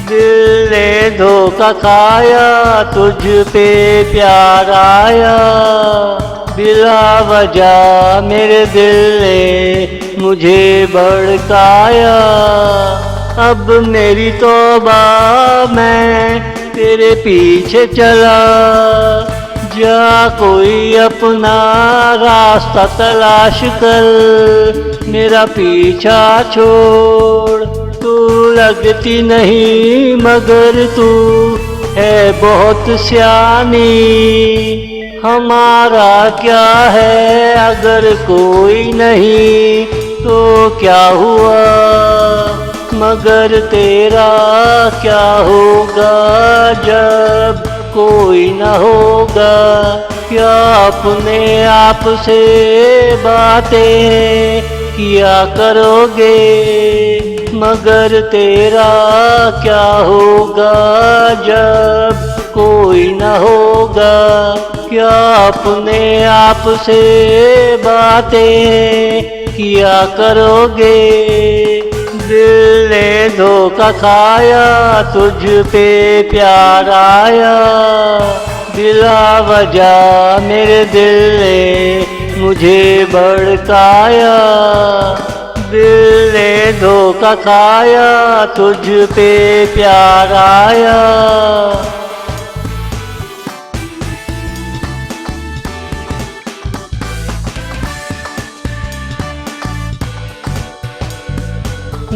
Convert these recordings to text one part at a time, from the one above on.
दिल ने धोखा खाया, तुझ पे प्यार आया। बिला वजह मेरे दिल ने मुझे भड़काया। अब मेरी तौबा, मैं तेरे पीछे चला। जा कोई अपना रास्ता तलाश कर, मेरा पीछा छोड़। तू लगती नहीं मगर तू है बहुत सियानी। हमारा क्या है अगर कोई नहीं तो क्या हुआ, मगर तेरा क्या होगा जब कोई न होगा। क्या अपने आप से बातें किया करोगे, मगर तेरा क्या होगा जब कोई न होगा। क्या अपने आप से बातें किया करोगे। दिल ने धोखा खाया, तुझ पे प्यार आया। बिला वजह मेरे दिल ने मुझे भड़काया। दिल ने धोखा खाया, तुझ पे प्यार आया।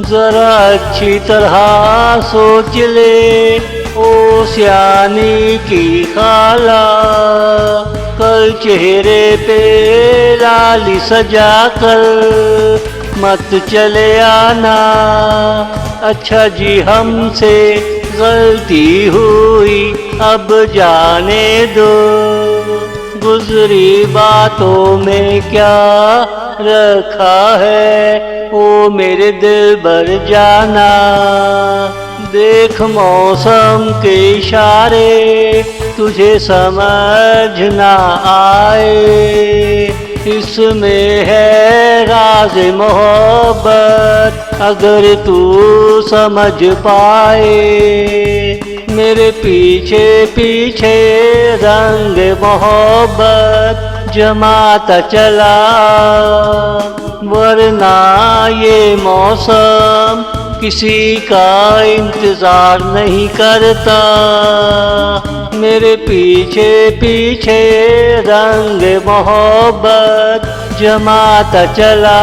जरा अच्छी तरह सोच ले ओ सियानी की खाला। कल चेहरे पे लाली सजा कर मत चले आना। अच्छा जी हमसे गलती हुई अब जाने दो। गुजरी बातों में क्या रखा है ओ मेरे दिल भर जाना। देख मौसम के इशारे तुझे समझ ना आए। इसमें है राज मोहब्बत अगर तू समझ पाए। मेरे पीछे पीछे रंग मोहब्बत जमाता चला, वरना ये मौसम किसी का इंतजार नहीं करता। मेरे पीछे पीछे रंग मोहब्बत जमाता चला,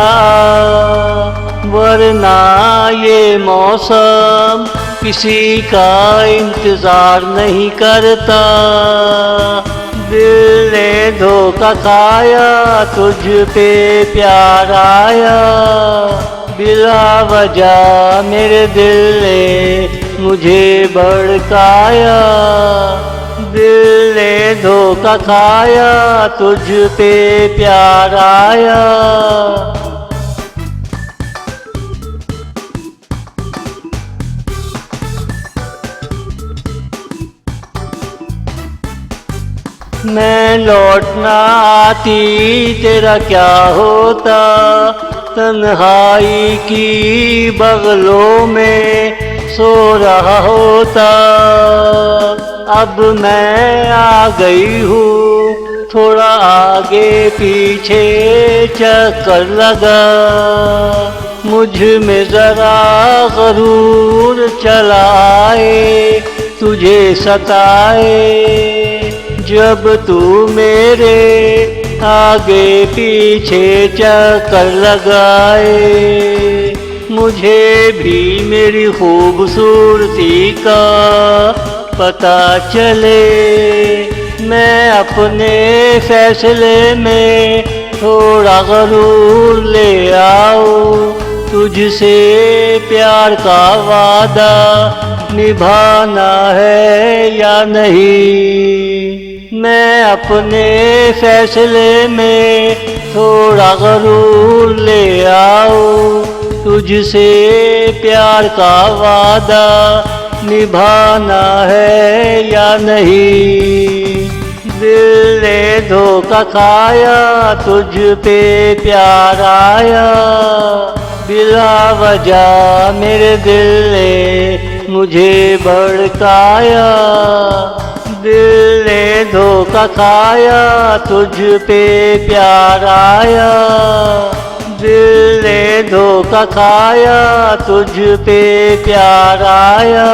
वरना ये मौसम किसी का इंतजार नहीं करता। दिल ने धोखा खाया, तुझ पे प्यार आया। बिला वजह मेरे दिल ने मुझे भड़काया। दिल ने धोखा खाया, तुझ पे प्यार आया। मैं लौटना आती तेरा क्या होता। तन्हाई की बगलों में सो रहा होता। अब मैं आ गई हूँ, थोड़ा आगे पीछे चक्कर लगा। मुझ में जरा गरूर चला आए, तुझे सताए। जब तू मेरे आगे पीछे चक्कर लगाए, मुझे भी मेरी खूबसूरती का पता चले। मैं अपने फैसले में थोड़ा गरूर ले आऊं। तुझसे प्यार का वादा निभाना है या नहीं। मैं अपने फैसले में थोड़ा गरूर ले आऊं। तुझसे प्यार का वादा निभाना है या नहीं। दिल ने धोखा खाया, तुझ पे प्यार आया। बिला वजह मेरे दिल ने मुझे भड़काया, दिल ने धोखा खाया, तुझ पे प्यार आया। दिल ने धोखा खाया, तुझ पे प्यार आया।